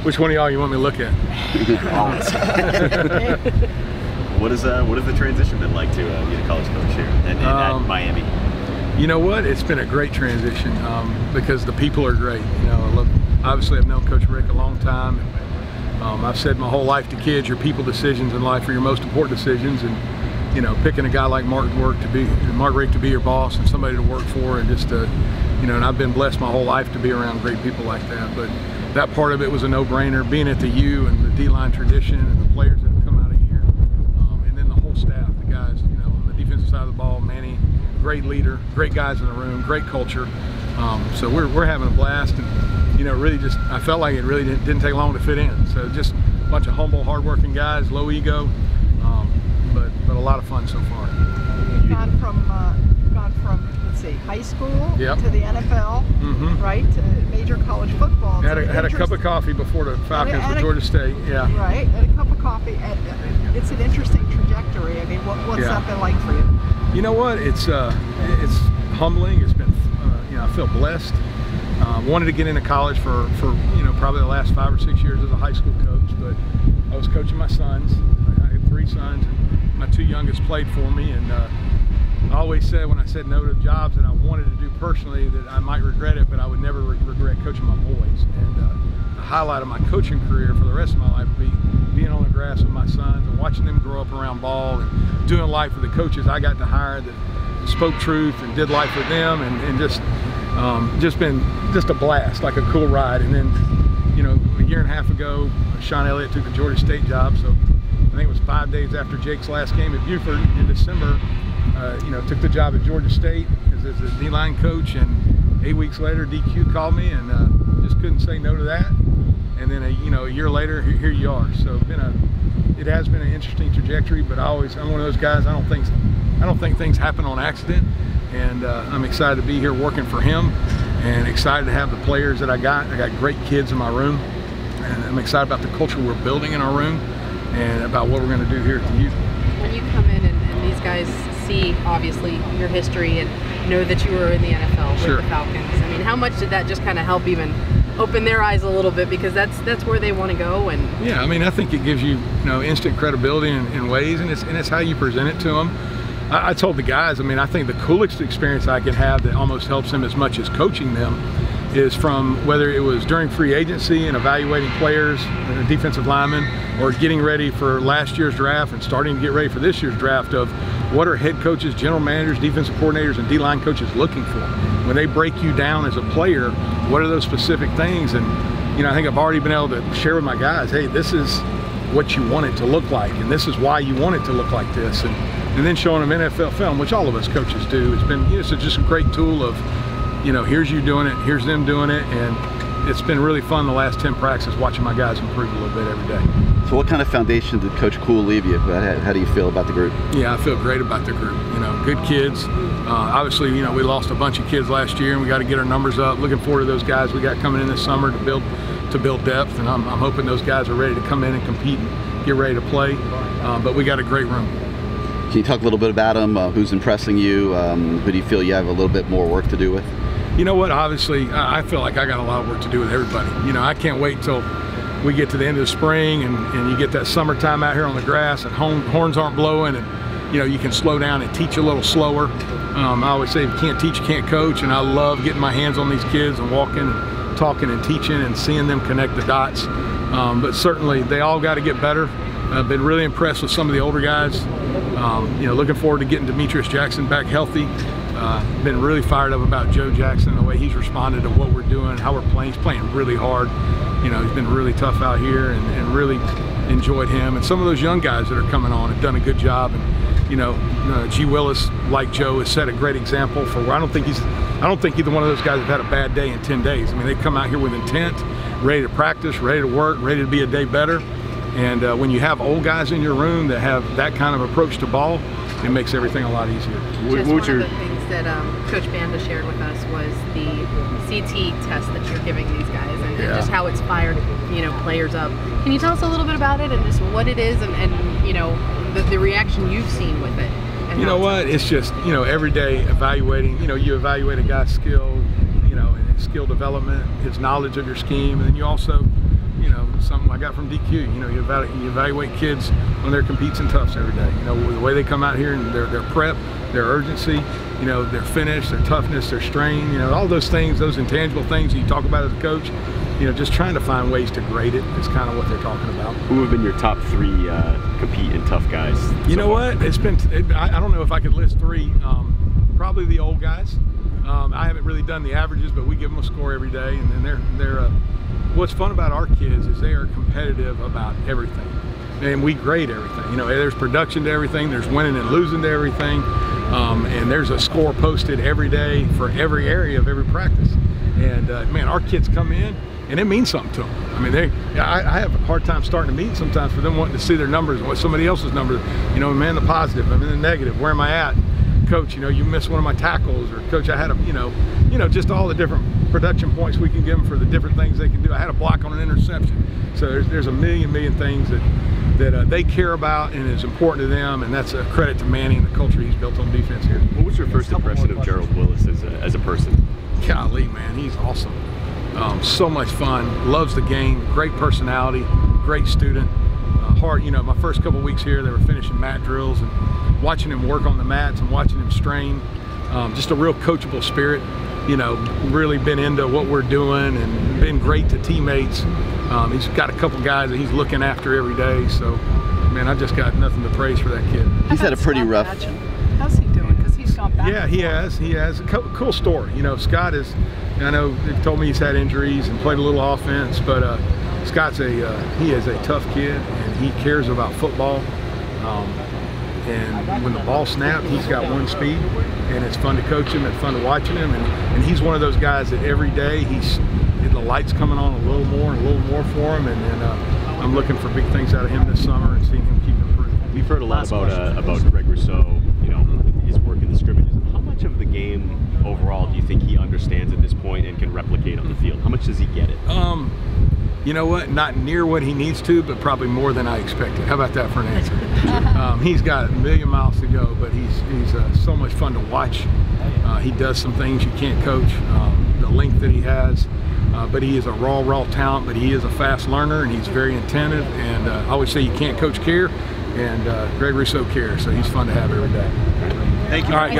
Which one of y'all you want me to look at? What has the transition been like to be a college coach here at Miami? You know what? It's been a great transition because the people are great. You know, obviously I've known Coach Rick a long time. I've said my whole life to kids, your people decisions in life are your most important decisions, and you know, picking a guy like Mark Rick to be your boss and somebody to work for, and just to, you know, and I've been blessed my whole life to be around great people like that. But that part of it was a no-brainer, being at the U and the D-line tradition and the players that have come out of here, and then the whole staff, the guys, you know, on the defensive side of the ball, Manny, great leader, great guys in the room, great culture. So we're having a blast, and you know, really just, I felt like it really didn't take long to fit in. So just a bunch of humble, hardworking guys, low ego, but a lot of fun so far. You've gone from let's see, high school to the NFL, right, to major college football. Had a cup of coffee before the Falcons with Georgia State. Yeah. Right, and a cup of coffee. It's an interesting trajectory. I mean, what's that been like for you? You know what? It's humbling. It's been, you know, I feel blessed. Wanted to get into college for you know, probably the last 5 or 6 years as a high school coach, but I was coaching my sons. I had 3 sons. My 2 youngest played for me, and I always said when I said no to jobs that I wanted to do personally that I might regret it, but I would never regret coaching my boys. And the highlight of my coaching career for the rest of my life would be being on the grass with my sons and watching them grow up around ball and doing life with the coaches I got to hire that spoke truth and did life with them, and just been a blast, like a cool ride. And then, you know, a year and a half ago, Sean Elliott took the Georgia State job, so I think it was 5 days after Jake's last game at Buford in December. You know, took the job at Georgia State as a D-line coach, and 8 weeks later, DQ called me, and just couldn't say no to that. And then, you know, a year later, here you are. So it has been an interesting trajectory, but I'm one of those guys. I don't think things happen on accident, and I'm excited to be here working for him, and excited to have the players that I got. I got great kids in my room, and I'm excited about the culture we're building in our room, and about what we're going to do here at the U. When you come in and these guys see, obviously, your history and know that you were in the NFL with the Falcons, I mean, how much did that just kind of help even open their eyes a little bit, because that's where they want to go? And yeah, I mean, I think it gives you, you know, instant credibility in ways, and it's how you present it to them. I told the guys, I mean, I think the coolest experience I can have that almost helps them as much as coaching them is from whether it was during free agency and evaluating players, defensive linemen, or getting ready for last year's draft and starting to get ready for this year's draft, of what are head coaches, general managers, defensive coordinators, and D-line coaches looking for. When they break you down as a player, what are those specific things? And, you know, I think I've already been able to share with my guys, hey, this is what you want it to look like, and this is why you want it to look like this. And then showing them NFL film, which all of us coaches do. It's been, you know, it's just a great tool of, you know, here's you doing it, here's them doing it, and it's been really fun the last 10 practices watching my guys improve a little bit every day. So what kind of foundation did Coach Cool leave you? How do you feel about the group? Yeah, I feel great about the group. You know, good kids. Obviously, you know, we lost a bunch of kids last year, and we got to get our numbers up. Looking forward to those guys we got coming in this summer to build depth, and I'm hoping those guys are ready to come in and compete and get ready to play. But we got a great room. Can you talk a little bit about them? Who's impressing you? Who do you feel you have a little bit more work to do with? You know what, obviously, I feel like I got a lot of work to do with everybody. You know, I can't wait till we get to the end of the spring and you get that summertime out here on the grass and horns aren't blowing, and, you know, you can slow down and teach a little slower. I always say, if you can't teach, you can't coach, and I love getting my hands on these kids and walking and talking and teaching and seeing them connect the dots. But certainly, they all got to get better. I've been really impressed with some of the older guys. You know, looking forward to getting Demetrius Jackson back healthy. Been really fired up about Joe Jackson, the way he's responded to what we're doing, how we're playing. He's playing really hard. You know, he's been really tough out here, and really enjoyed him. And some of those young guys that are coming on have done a good job. And, you know, G. Willis, like Joe, has set a great example for where I don't think either one of those guys have had a bad day in 10 days. I mean, they come out here with intent, ready to practice, ready to work, ready to be a day better. And when you have old guys in your room that have that kind of approach to ball, it makes everything a lot easier. Just one of the things that Coach Banda shared with us was the CT test that you're giving these guys, and just how it's fired, you know, players up. Can you tell us a little bit about it and just what it is, and you know, the reaction you've seen with it? You know what? It's just, you know, every day evaluating. You know, you evaluate a guy's skill, you know, and his skill development, his knowledge of your scheme, and then you also, you know, something I got from DQ. You know, you evaluate kids when they're competes and toughs every day. You know, the way they come out here and their prep, their urgency, you know, their finish, their toughness, their strain, you know, all those things, those intangible things that you talk about as a coach, you know, just trying to find ways to grade it is kind of what they're talking about. Who have been your top 3 compete and tough guys? You know what? I don't know if I could list 3. Probably the old guys. I haven't really done the averages, but we give them a score every day, and they're what's fun about our kids is they are competitive about everything, and we grade everything. You know, there's production to everything, there's winning and losing to everything, and there's a score posted every day for every area of every practice. And man, our kids come in and it means something to them. I mean, I have a hard time starting to meet sometimes for them wanting to see their numbers and what somebody else's numbers. You know, man, the positive, I'm in the negative, where am I at? Coach, you know, you missed one of my tackles, or coach, I had a, you know, just all the different production points we can give them for the different things they can do. I had a block on an interception. So there's a million things that they care about and is important to them, and that's a credit to Manny and the culture he's built on defense here. What was your first impression of Gerald Willis as a person? Golly, man, he's awesome. So much fun, loves the game, great personality, great student. Hard, you know, my first couple weeks here, they were finishing mat drills and watching him work on the mats and watching him strain. Just a real coachable spirit, you know, really been into what we're doing and been great to teammates. He's got a couple guys that he's looking after every day, so man, I just got nothing to praise for that kid. He's had a pretty rough... How's he doing? Because he's gone back. Yeah, he has a cool story. You know, Scott is, I know they've told me he's had injuries and played a little offense, but Scott's he is a tough kid, and he cares about football. And when the ball snapped, he's got one speed, and it's fun to coach him and fun to watching him. And he's one of those guys that every day the light's coming on a little more for him. And I'm looking for big things out of him this summer and seeing him keep improving. We've heard a lot about Greg Rousseau, you know, his work in the scrimmages. How much of the game overall do you think he understands at this point and can replicate on the field? How much does he get it? You know what? Not near what he needs to, but probably more than I expected. How about that for an answer? He's got a million miles to go, but he's so much fun to watch. He does some things you can't coach, the length that he has, but he is a raw talent, but he is a fast learner, and he's very attentive. And I always say you can't coach care, and Greg Rousseau cares, so he's fun to have every day. Thank you. All right, guys.